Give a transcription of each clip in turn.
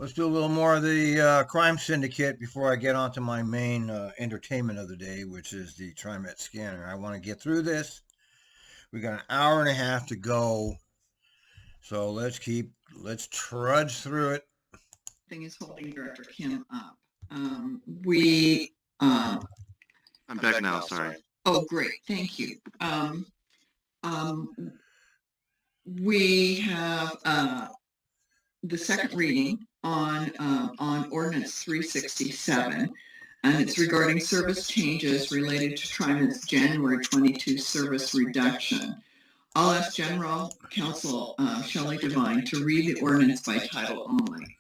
Let's do a little more of the crime syndicate before I get onto my main entertainment of the day, which is the TriMet scanner. I want to get through this. We got an hour and a half to go, so let's trudge through it. Thing is holding Director Kim up. We. I'm back now. Sorry. Oh, great. Thank you. We have the second reading on Ordinance 367, and it's regarding service changes related to TriMet's January 22 service reduction. I'll ask General Counsel Shelley Devine to read the ordinance by title only.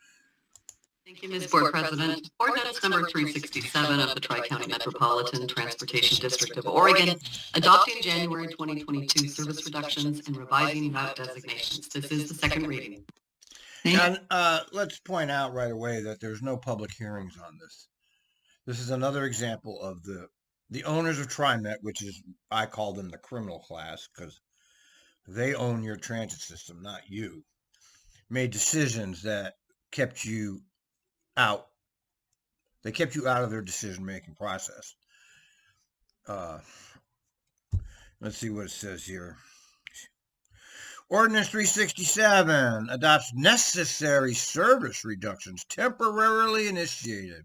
Thank you, Ms. Board President. Ordinance number 367 of the Tri-County Metropolitan Transportation District of Oregon, adopting January 2022 service reductions and revising route designations. This is the second reading. And let's point out right away that there's no public hearings on this. This is another example of the owners of TriMet, which is, I call them the criminal class, because they own your transit system, not you, made decisions that kept you out. They kept you out of their decision-making process. Let's see what it says here. Ordinance 367 adopts necessary service reductions temporarily initiated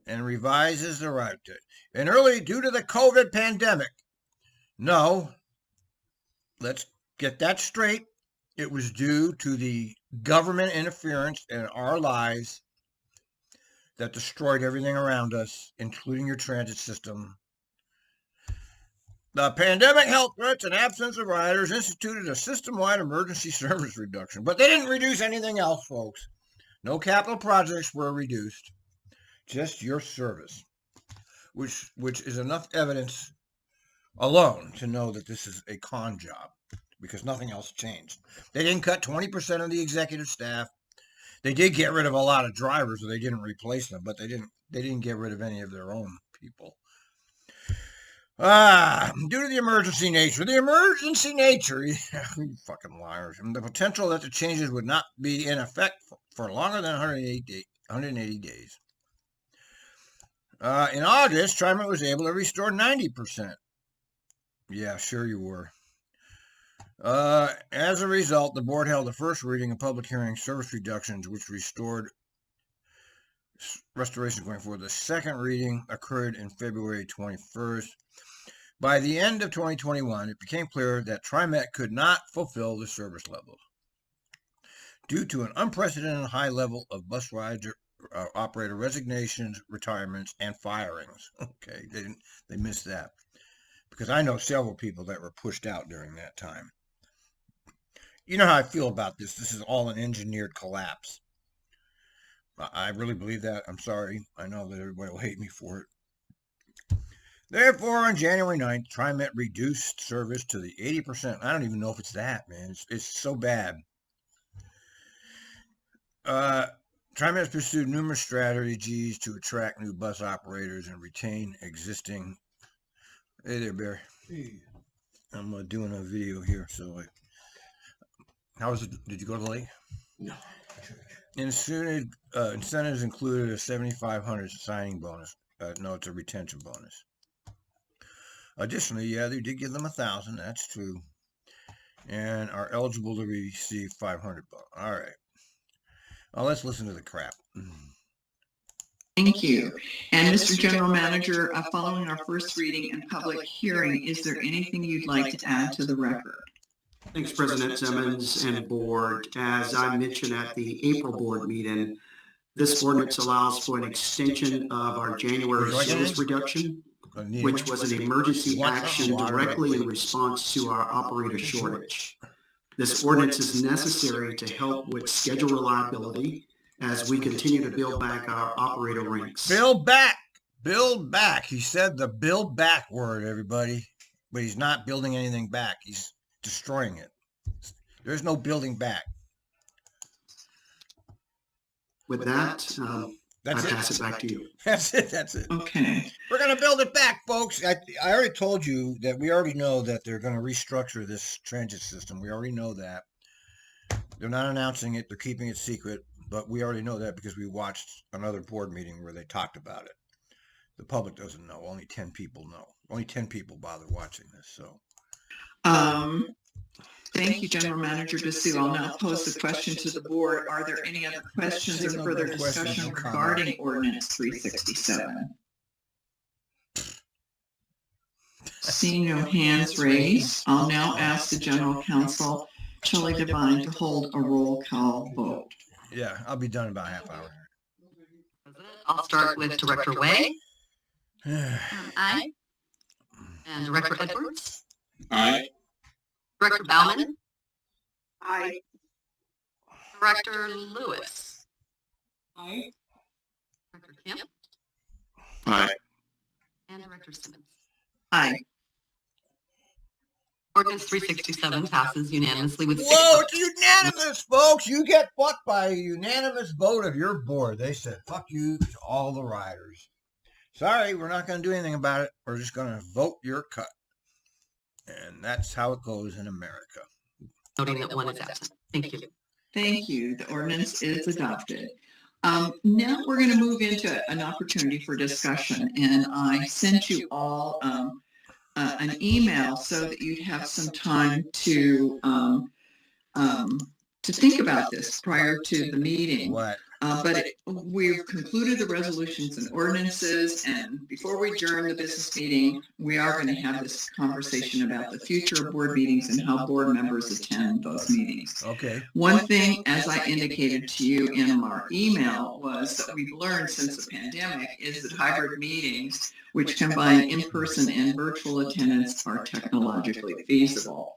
and revises the route and early due to the COVID pandemic. No, let's get that straight. It was due to the government interference in our lives that destroyed everything around us, including your transit system. The pandemic health threats and absence of riders instituted a system-wide emergency service reduction, but they didn't reduce anything else, folks. No capital projects were reduced, just your service, which is enough evidence alone to know that this is a con job, because nothing else changed. They didn't cut 20% of the executive staff. They did get rid of a lot of drivers, or they didn't replace them, but they didn't get rid of any of their own people. Due to the emergency nature, you fucking liars, and the potential that the changes would not be in effect for longer than 180 days. In August, TriMet was able to restore 90%. Yeah, sure you were. As a result, the board held the first reading of public hearing service reductions, which restored restoration going forward. The second reading occurred in February 21st. By the end of 2021, it became clear that TriMet could not fulfill the service levels due to an unprecedented high level of bus rider operator resignations, retirements, and firings. Okay, they missed that, because I know several people that were pushed out during that time. You know how I feel about this. This is all an engineered collapse. I really believe that. I'm sorry. I know that everybody will hate me for it. Therefore, on January 9th, TriMet reduced service to the 80%. I don't even know if it's that, man. It's so bad. TriMet has pursued numerous strategies to attract new bus operators and retain existing. Hey there, Bear. Hey. I'm doing a video here, so how was it? Did you go to the lake? No. Incentives included a $7,500 signing bonus. No, it's a retention bonus. Additionally, yeah, they did give them $1,000. That's true, and are eligible to receive $500. All right. Well, let's listen to the crap. Thank you. And Mr. General Manager, following our first reading and public hearing, is there anything you'd like to add to the record? Thanks, President Simmons and Board. As I mentioned at the April Board meeting, this ordinance allows for an extension of our January service reduction, which was an emergency action directly in response to our operator shortage. This ordinance is necessary to help with schedule reliability as we continue to build back our operator ranks. Build back. He said the build back word, everybody, but he's not building anything back. He's destroying it. There's no building back. With that, I pass it back to you. That's it. Okay. We're going to build it back, folks. I already told you that we already know that they're going to restructure this transit system. We already know that. They're not announcing it. They're keeping it secret. But we already know that because we watched another board meeting where they talked about it. The public doesn't know. Only 10 people know. Only 10 people bother watching this. So, thank you, General Manager Basu. I'll now pose the question to the board. Are there any other questions or further discussion regarding Ordinance 367? Seeing no hands raised, I'll now ask the General Counsel, Shelley Devine, to hold a roll call vote. yeah, I'll be done in about a half hour. I'll start with Director Way. Aye. And Director Edwards. Aye. Director Bauman. Aye. Director Lewis. Aye. Director Kemp. Aye. And Director Simmons. Aye. Ordinance 367 passes unanimously with 6 Whoa, votes. it's unanimous, folks. You get fucked by a unanimous vote of your board. They said, fuck you to all the riders. Sorry, we're not going to do anything about it. We're just going to vote your cut. And that's how it goes in America. Noting that one is absent. Thank you. Thank you. The ordinance is adopted. Now we're going to move into an opportunity for discussion, and I sent you all an email so that you'd have some time to think about this prior to the meeting. What? But we've concluded the resolutions and ordinances, and before we adjourn the business meeting, we are going to have this conversation about the future of board meetings and how board members attend those meetings. Okay. One thing, as I indicated to you in our email, was that we've learned since the pandemic is that hybrid meetings, which combine in-person and virtual attendance, are technologically feasible.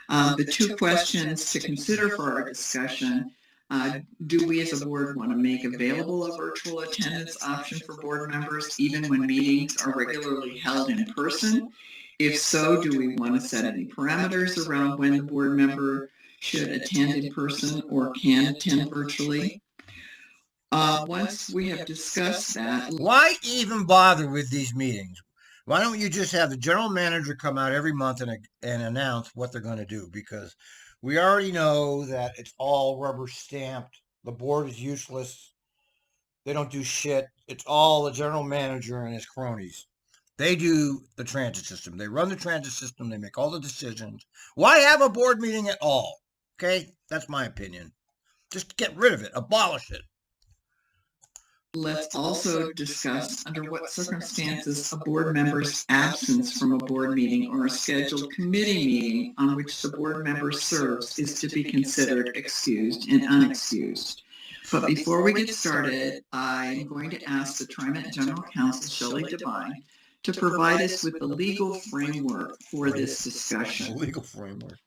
The two questions to consider for our discussion: do we as a board want to make available a virtual attendance option for board members even when meetings are regularly held in person? If so, do we want to set any parameters around when the board member should attend in person or can attend virtually? Once we have discussed that, Why even bother with these meetings? Why don't you just have the general manager come out every month and announce what they're going to do? Because we already know that it's all rubber stamped. The board is useless. They don't do shit. It's all the general manager and his cronies. They do the transit system. They run the transit system. They make all the decisions. Why have a board meeting at all? Okay? That's my opinion. Just get rid of it. Abolish it. let's also discuss under what circumstances a board member's absence from a board meeting or a scheduled committee meeting on which the board member serves is to be considered excused and unexcused. But before we get started, I'm going to ask the TriMet General Counsel, Shelley Devine, to provide us with the legal framework for this discussion. Legal framework.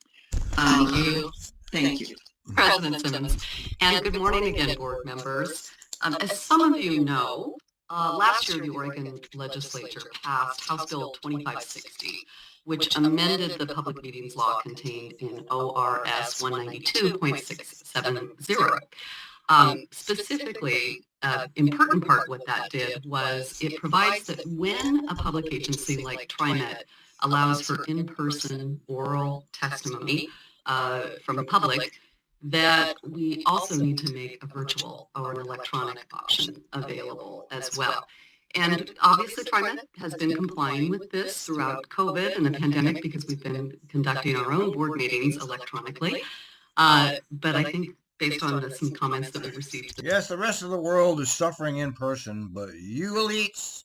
Thank you. President Simmons. And good morning again, board members. As some of you know, last year the Oregon legislature passed House Bill 2560, which amended the public meetings law contained in ORS 192.670. Specifically, in pertinent part, what that did was it provides that when a public agency like TriMet allows for in-person oral testimony from the public, that we also need to make a virtual or an electronic option available as well. And obviously, TriMet has been complying with this throughout COVID and the pandemic because we've been conducting our own board meetings electronically. But I think based on some comments that we received. Yes, the rest of the world is suffering in person, but you elites,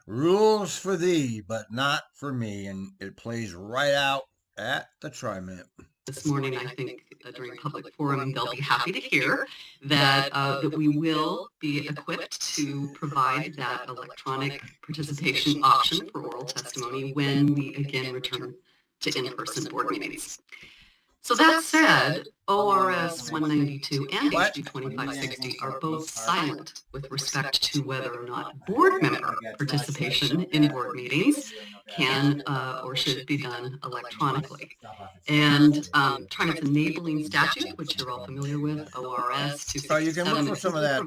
rules for thee, but not for me. And it plays right out at the TriMet. This morning, I think during public forum, they'll be happy to hear that that we will be equipped to provide that electronic participation option for oral testimony when we again return to in-person board meetings. So that said, ORS 192 and HB 2560 are both silent with respect to whether or not board member participation in board meetings can or should be done electronically. And TriMet's enabling statute, which you're all familiar with, ORS 267. You can look for some of that,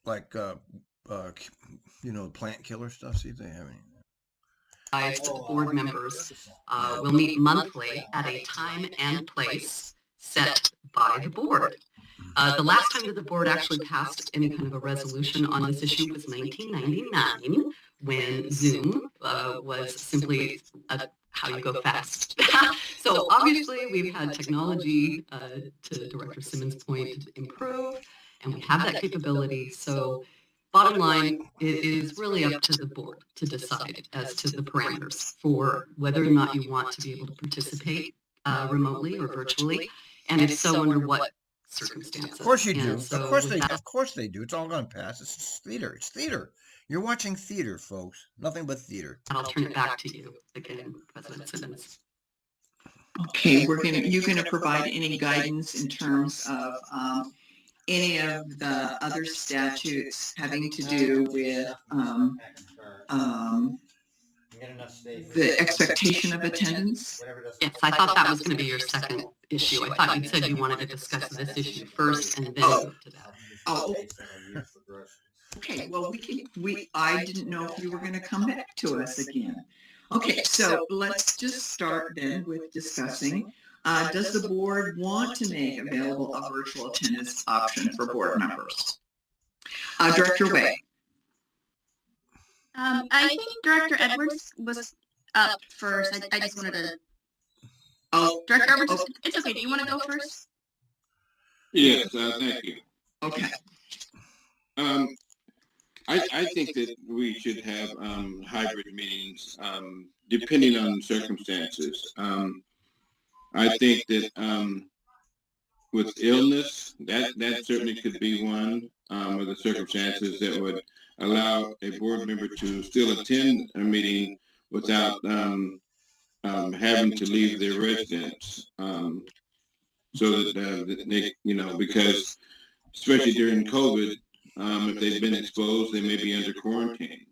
like, plant killer stuff, see if they have any. Board members will meet monthly at a time and place set by the board. The last time that the board actually passed any kind of a resolution on this issue was 1999, when Zoom was simply how you go fast. So obviously we've had technology, to Director Simmons' point, improve, and we have that capability. So bottom line, it is really up to the board to decide as to the parameters for whether or not you want to be able to participate remotely or virtually, and if so, under what circumstances. Of course you do. So Of course they do. It's all going to pass. It's theater. It's theater. You're watching theater, folks. Nothing but theater. I'll turn it back to you again, President Simmons. Okay, you're gonna provide any guidance in terms of any of the other statutes having to do with the expectation of attendance? Yes, I thought that was going to be your second issue. I thought you said you wanted to discuss this issue first and then move to that. Oh. Okay, well, I didn't know if you were gonna come back to us again. Okay, so let's just start then with discussing, does the board want to make available a virtual attendance option for board members? Director Way. I think Director Edwards was up first. I just wanted to. Oh, Director Edwards, it's okay. Do you want to go first? Yes, thank you. okay. I think that we should have hybrid meetings depending on circumstances. I think that with illness, that certainly could be one of the circumstances that would allow a board member to still attend a meeting without having to leave their residence, so that they, because especially during COVID, if they've been exposed, they may be under quarantine.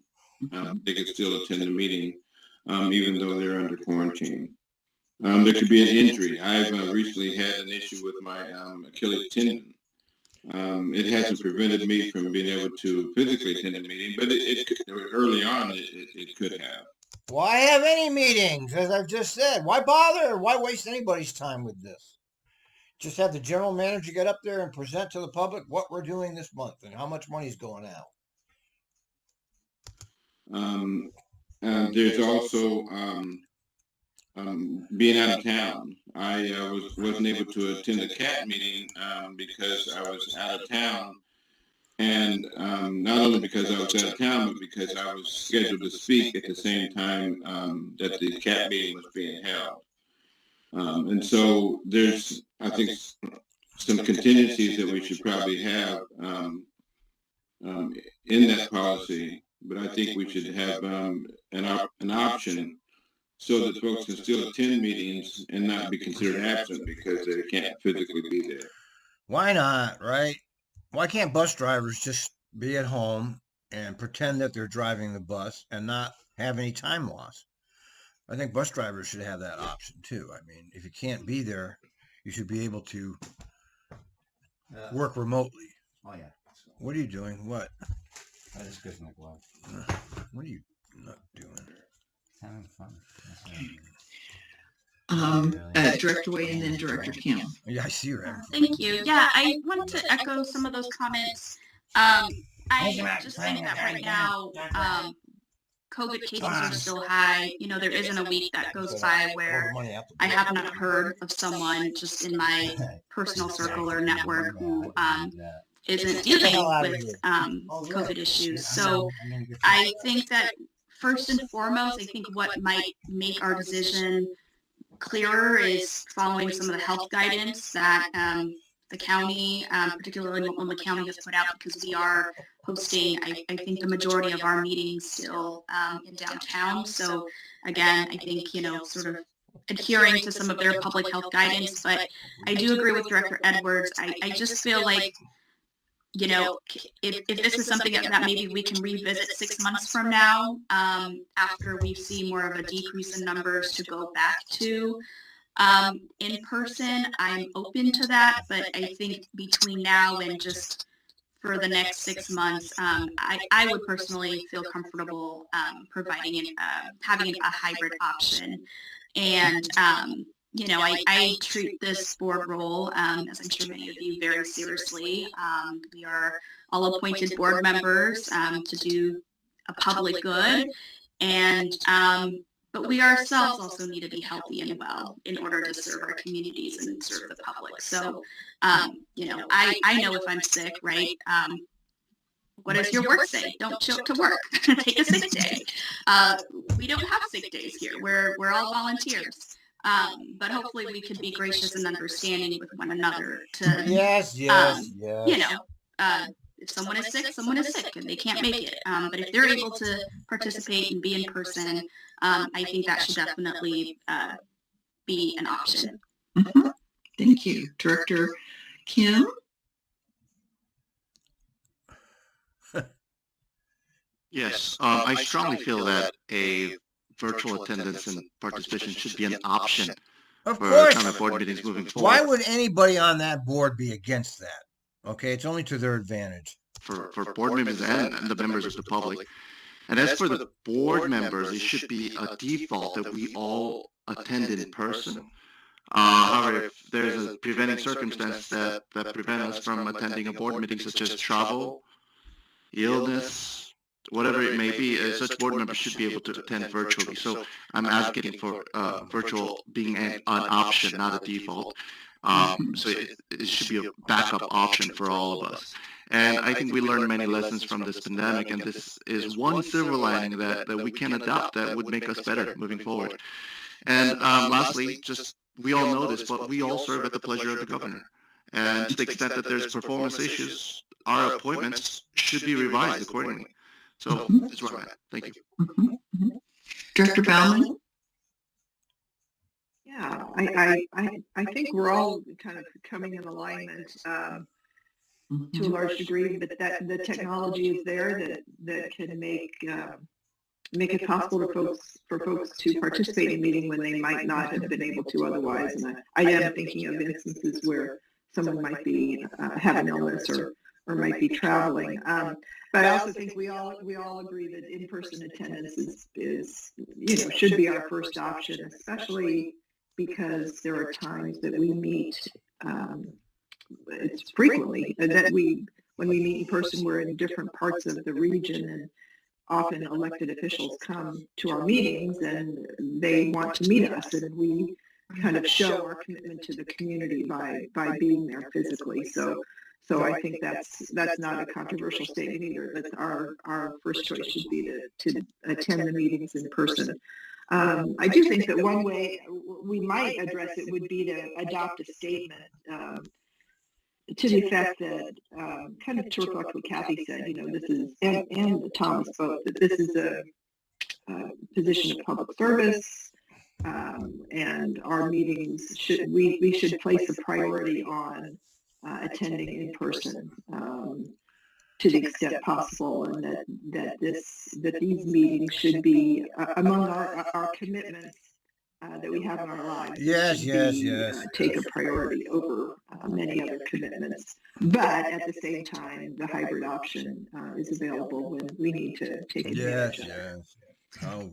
They could still attend the meeting, even though they're under quarantine. There could be an injury. I've recently had an issue with my Achilles tendon. It hasn't prevented me from being able to physically attend a meeting, but early on it could have. Why have any meetings? As I've just said, why bother? Why waste anybody's time with this? Just have the general manager get up there and present to the public what we're doing this month and how much money is going out. There's also being out of town. I wasn't able to attend the CAT meeting because I was out of town, and not only because I was out of town, but because I was scheduled to speak at the same time that the CAT meeting was being held. And so there's, I think, some contingencies that we should probably have in that policy, but I think we should have an option so that folks can still attend meetings and not be considered absent because they can't physically be there. Why not, right? Why can't bus drivers just be at home and pretend that they're driving the bus and not have any time loss? I think bus drivers should have that option too. I mean, if you can't be there, you should be able to work remotely. Oh yeah. What are you doing? What? I just goes in the glove. What are you not doing? Having fun. Director Way and then Director Kim. Yeah, I see her. Thank you. Yeah, I wanted to echo some of those comments. I just think that right now, COVID cases are still high. There isn't a week that goes by where I have not heard of someone just in my personal circle or network who isn't dealing with COVID issues. So I think that first and foremost, I think what might make our decision clearer is following some of the health guidance that the county, particularly Multnomah County, has put out, because we are hosting, I think, the majority of our meetings still in downtown. So again, I think, sort of adhering to some of their public health guidance. But I do agree with Director Edwards. I just feel like, if this is something that maybe we can revisit 6 months from now, after we see more of a decrease in numbers, to go back to in person, I'm open to that. But I think between now and just for the next 6 months, I would personally feel comfortable providing having a hybrid option. And I treat this board role, as I'm sure many of you, very seriously. We are all appointed board members to do a public good, and but we ourselves also need to be healthy and well in order to serve our communities and serve the public. So, I know if I'm sick, right? What does your work say? Don't show up to work. Take a sick day. We don't have sick days here. We're all volunteers. But hopefully we can be gracious and understanding with one another to, yes. If someone is sick and they can't make it. But if they're able to participate and be in person, I think that should definitely be an option. Mm-hmm. Thank you. Director Kim? Yes, I strongly feel that a virtual attendance and participation should be an option Of for course. town board meetings moving forward. Why would anybody on that board be against that? Okay, it's only to their advantage. For board members and the members of the public. And as for the board members, it should be a default that we all attend in person. However, if there's a preventing circumstance that prevent us from attending a board meeting, such as travel, illness, whatever it may be, such board members should be able to attend virtually. So I'm advocating for virtual being an option, not a default. So it should be a backup option for all of us. And I think we learned many lessons from this pandemic, and this is one silver lining that we can adopt that would make us better moving forward. And lastly, just we all know this, but we all serve at the pleasure of the governor. And to the extent that there's performance issues, our appointments should be revised accordingly. So that's where I'm at. Thank you. Mm-hmm. Director Baumann? Yeah, I think we're all kind of coming in alignment to a large degree, but that the technology is there that can make it possible for folks to participate in a meeting when they might not have been able to otherwise. And I am thinking of instances where someone might be have an illness or might be traveling. But I also think we all agree that in-person attendance is should be our first option, especially because there are times that we meet. It's frequently that when we meet in person, we're in different parts of the region, and often elected officials come to our meetings and they want to meet us, and we kind of show our commitment to the community by being there physically. So I think that's not a controversial statement either. That's our first choice should be to attend the meetings in person. I do think that one way we might address it would be to adopt a statement to the effect that, kind of to reflect what Kathy said, this is, and Thomas both, that this is a position of public service, and our meetings we should place a priority on attending in person to the extent possible, and that these meetings should be among our commitments that we have in our lives. Yes. Take a priority over many other commitments. But at the same time, the hybrid option is available when we need to take advantage of it. Oh.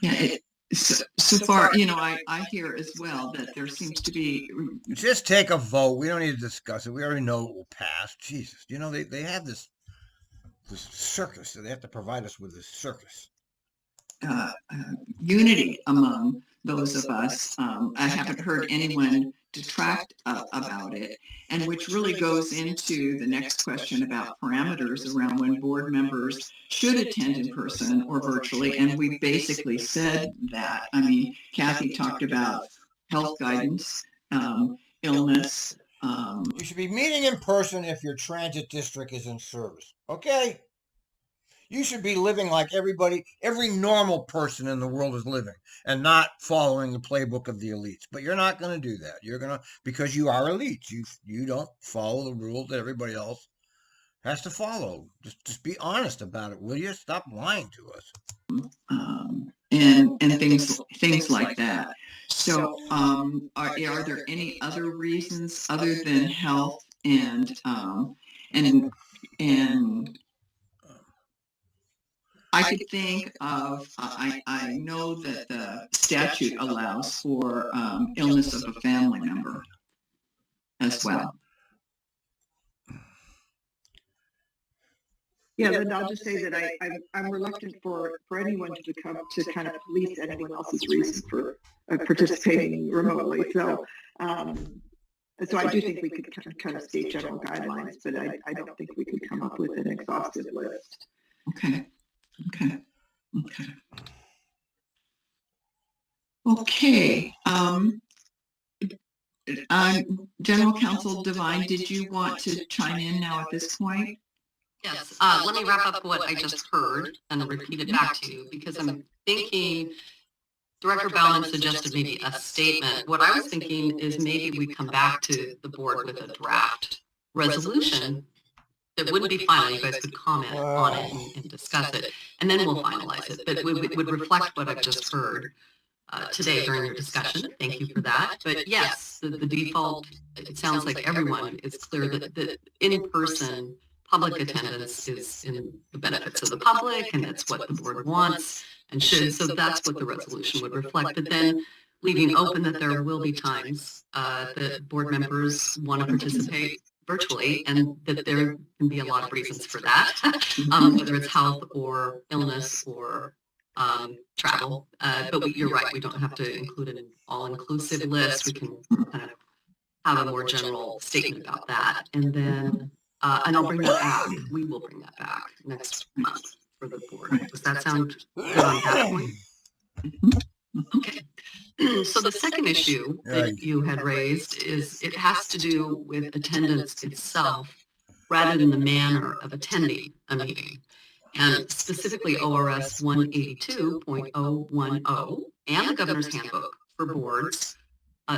Yeah. So far, I hear as well that there seems to be. Just take a vote. We don't need to discuss it. We already know it will pass. Jesus, they have this circus. They have to provide us with this circus. Unity among those of us. I haven't heard anyone detract about it, and which really goes into the next question about parameters around when board members should attend in person or virtually, and we basically said that. I mean, Kathy talked about health guidance, illness. You should be meeting in person if your transit district is in service. Okay? You should be living like every normal person in the world is living, and not following the playbook of the elites. But you're not going to do that. You're going to, because you are elites. You don't follow the rules that everybody else has to follow. Just be honest about it, will you? Stop lying to us. And things like that. So, are there any other reasons other than health and I could think of, I know that the statute allows for illness of a family member as well. Yeah, Linda, I'll just say that I'm reluctant for anyone to become, to kind of police anyone else's reason for participating remotely. So, so I do think we could kind of state general guidelines, but I don't think we could come up with an exhaustive list. Okay. Okay. Okay. Okay. General Counsel Devine, did you want to chime in now at this point? Yes. Let me wrap up what I just heard and repeat it back to you, because I'm thinking Director Baumann suggested maybe a statement. What I was thinking is maybe we come back to the board with a draft resolution that wouldn't be final. You guys could comment on it and discuss it, and then we'll finalize it. But it would reflect what I've just heard today during your discussion. Thank you for that. But yes, the default, it sounds like everyone is clear that in-person public attendance is in the benefits of the public, and that's what the board wants and should. So that's what the resolution would reflect. But then leaving open that there will be times that board members want to participate virtually, and that there can be a lot of reasons for that, whether it's health or illness or travel. But you're right, we don't have to include an all-inclusive list. We can kind of have a more general statement about that. And then, and I'll bring that back. We will bring that back next month for the board. Does that sound good on that point? Okay. So the second issue that you had raised is it has to do with attendance itself rather than the manner of attending a meeting. And specifically ORS 182.010 and the Governor's Handbook for boards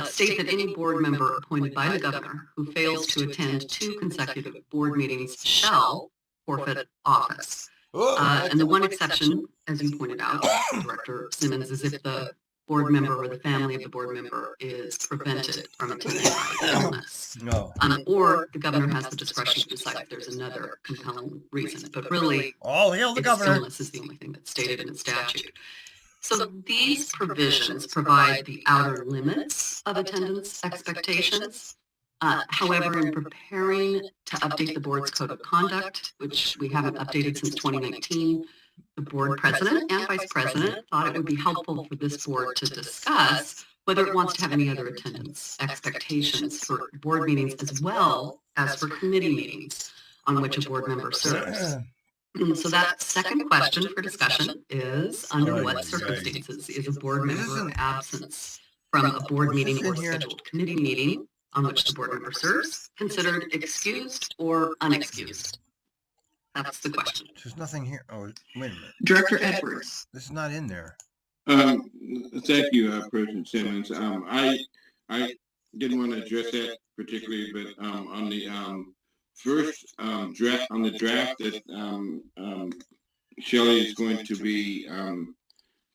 state that any board member appointed by the governor who fails to attend 2 consecutive board meetings shall forfeit office. And the one exception, as you pointed out, Director Simmons, is if the board member or the family of the board member is prevented from attending by illness. No. Or the governor has the discretion to decide if there's another compelling reason. But really, All hail the governor. illness is the only thing that's stated in the statute. So these provisions provide the outer limits of attendance expectations. However, in preparing to update the board's code of conduct, which we haven't updated since 2019, the board president and vice president thought it would be helpful for this board to discuss whether it wants to have any other attendance expectations for board meetings as well as for committee meetings on which a board member serves. So that second question for discussion is, under what circumstances is a board member absence from a board meeting or scheduled committee meeting on which the board member serves considered excused or unexcused? That's the question. There's nothing here. Oh, wait a minute. Director Edwards. This is not in there. Thank you, President Simmons. I didn't want to address that particularly, but on the first draft, on the draft that Shelley is going to be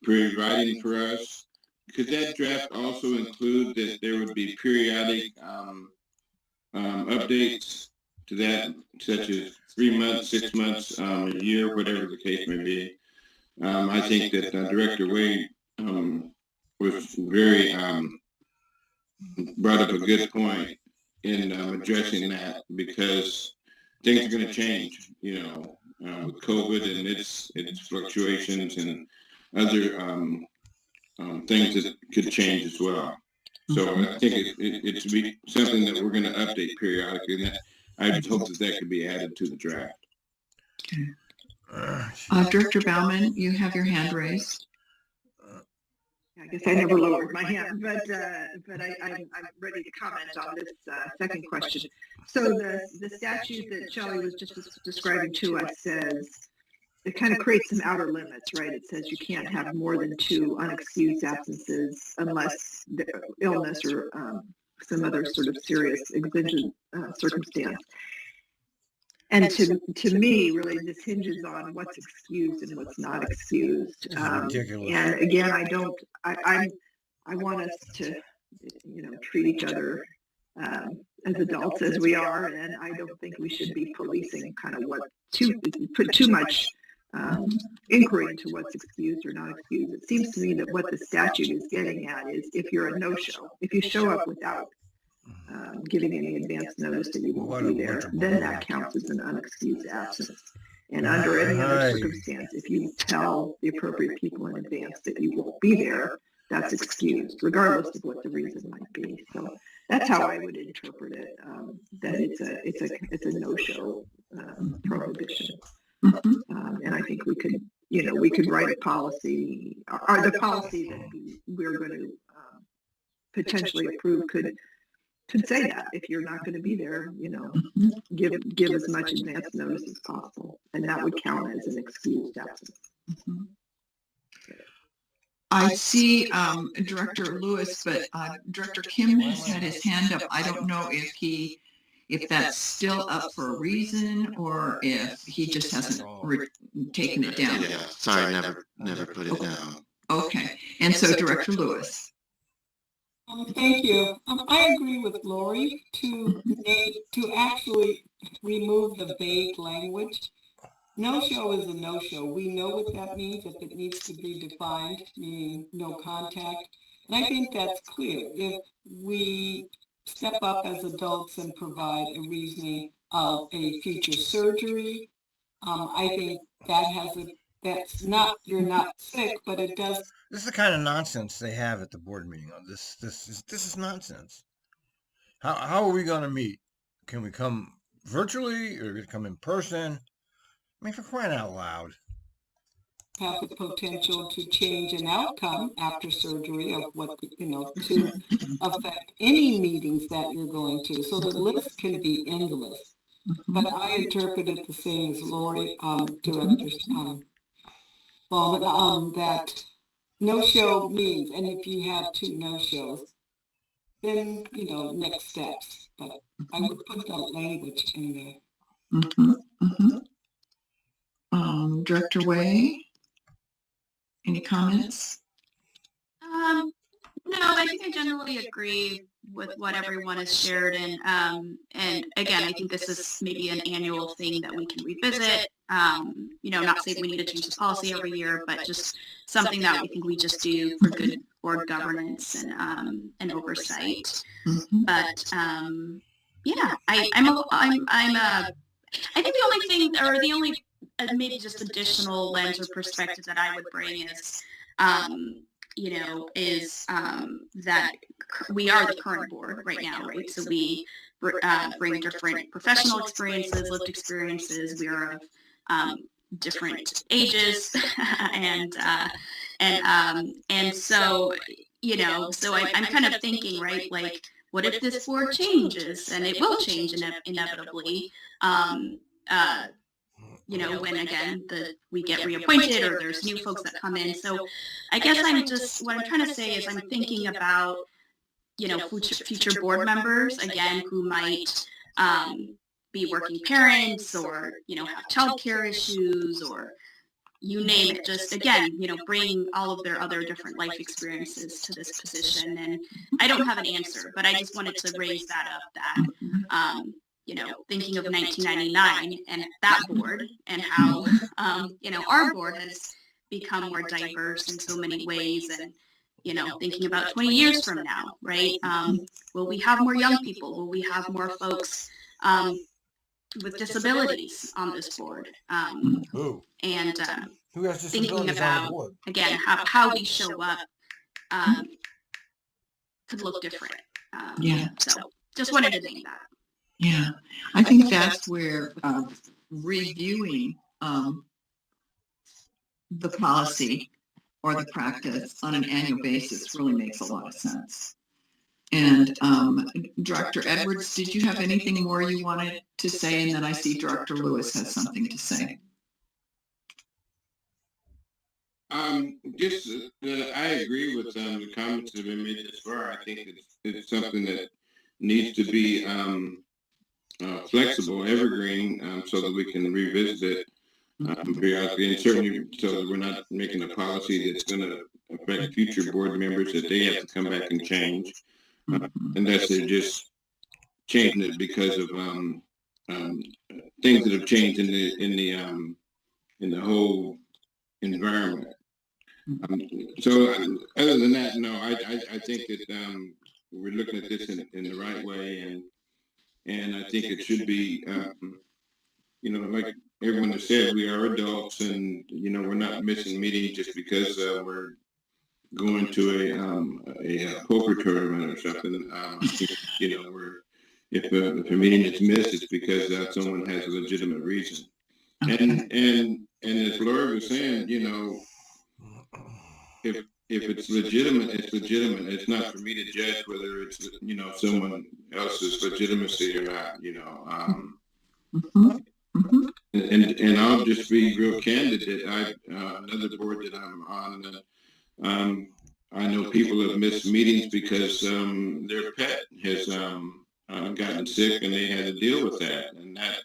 providing for us, could that draft also include that there would be periodic updates to that, such as 3 months, 6 months, a year, whatever the case may be? I think that Director Wade was very brought up a good point in addressing that, because things are going to change, you know, with COVID and its fluctuations and other things that could change as well. So I think it should be something that we're going to update periodically, and that I would hope that could be added to the draft. Okay. Director Baumann, you have your hand raised. I guess I never lowered my hand, but I'm ready to comment on this second question. So the statute that Shelley was just describing to us says, it kind of creates some outer limits, right? It says you can't have more than 2 unexcused absences unless the illness or some other sort of serious exigent circumstance. And to me, really, this hinges on what's excused and what's not excused. Ridiculous. And again, I want us to, treat each other as adults as we are, and I don't think we should be policing kind of put too much inquiry into what's excused or not excused. It seems to me that what the statute is getting at is if you're a no-show, if you show up without giving any advance notice that you won't be there, then that counts as an unexcused absence. And under any other circumstance, if you tell the appropriate people in advance that you won't be there, that's excused, regardless of what the reason might be. So that's how I would interpret it. That it's a no-show prohibition. And I think we could write a policy, or the policy that we're going to potentially approve could say that if you're not going to be there, give as much advance notice as possible, and that would count as an excused absence. I see Director Lewis, but Director Kim has had his hand up. I don't know if that's still up for a reason or if he just hasn't taken it down. Yeah, sorry, never put it down. Okay, and so Director Lewis. Thank you. I agree with Lori to actually remove the vague language. No-show is a no-show. We know what that means, if it needs to be defined, meaning no contact. And I think that's clear. If we step up as adults and provide a reasoning of a future surgery, I think that's not, you're not sick, but it does. This is the kind of nonsense they have at the board meeting. This is nonsense. How are we going to meet? Can we come virtually or come in person? I mean, for crying out loud. Have the potential to change an outcome after surgery of what, to affect any meetings that you're going to. So the list can be endless. But I interpret it the same as Lori, Director Ballman, that no-show means, and if you have 2 no-shows, then, next steps. But I would put that language in there. Director Way, any comments? No, I think I generally agree with what everyone has shared, and again, I think this is maybe an annual thing that we can revisit. Not saying we need to change the policy every year, but just something that we think we just do for good board governance and oversight. But yeah, I think the only thing, or the only maybe just additional lens or perspective that I would bring is, that we are the current board right now, right? So we bring different professional experiences, lived experiences. We are of different ages, and so so I'm kind of thinking, right? Like, what if this board changes, and it will change inevitably? When again we get reappointed or there's new folks that come in. So I guess what I'm trying to say is I'm thinking about, future board members, again, who might be working parents or, have childcare issues or you name it. Just, again, bring all of their other different life experiences to this position. And I don't have an answer, but I just wanted to raise that up, that, thinking of 1999 and that board and how, our board has become more diverse in so many ways. And, thinking about 20 years from now, right? Will we have more young people? Will we have more folks with disabilities on this board? Who has disabilities thinking about, on the board? Again, how we show up could look different. So just wanted to think that. Yeah, I think that's where reviewing the policy or the practice on an annual basis really makes a lot of sense. And Director Edwards, did you have anything more you wanted to say? And then I see Director Lewis has something to say. I agree with the comments that have been made thus far. I think it's something that needs to be flexible, evergreen, so that we can revisit it periodically, and certainly so that we're not making a policy that's going to affect future board members that they have to come back and change, unless they're just changing it because of things that have changed in the in the whole environment. So other than that, no, I think that we're looking at this in the right way, and I think it should be, like everyone has said, we are adults, and we're not missing meetings just because we're going to a poker tournament or something. We're if a meeting is missed, it's because someone has a legitimate reason. And as Laura was saying, if it's legitimate, it's legitimate. It's not for me to judge whether it's someone else's legitimacy or not. And I'll just be real candid that another board that I'm on, I know people have missed meetings because their pet has gotten sick and they had to deal with that, and that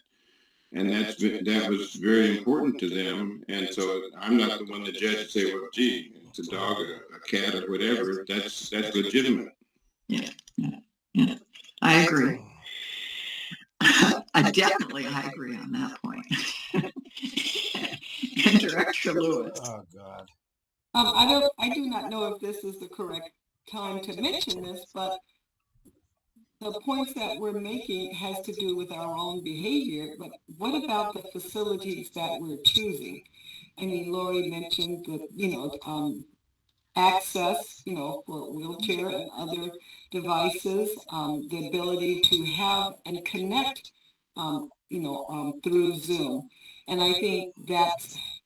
was very important to them. And so I'm not the one to judge and say, well, gee, it's a dog, a cat, or whatever. That's legitimate. Yeah. I agree. I agree on that point. And Director Lewis. Oh God. I do not know if this is the correct time to mention this, but the points that we're making has to do with our own behavior. But what about the facilities that we're choosing? I mean, Lori mentioned the, access, for wheelchair and other devices, the ability to have and connect, through Zoom. And I think that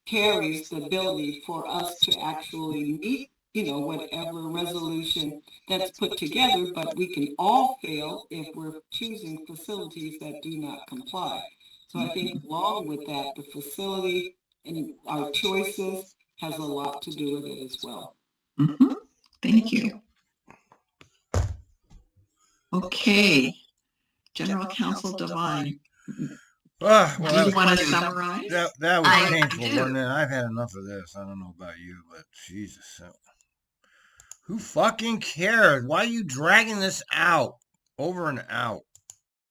carries the ability for us to actually meet, whatever resolution that's put together, but we can all fail if we're choosing facilities that do not comply. So I think along with that, the facility and our choices has a lot to do with it as well. Mm-hmm. Thank you. Okay. General Counsel Devine. Well, Do you want to summarize? That was I painful, do. wasn't it? I've had enough of this. I don't know about you, but Jesus. Who fucking cares? Why are you dragging this out over and out?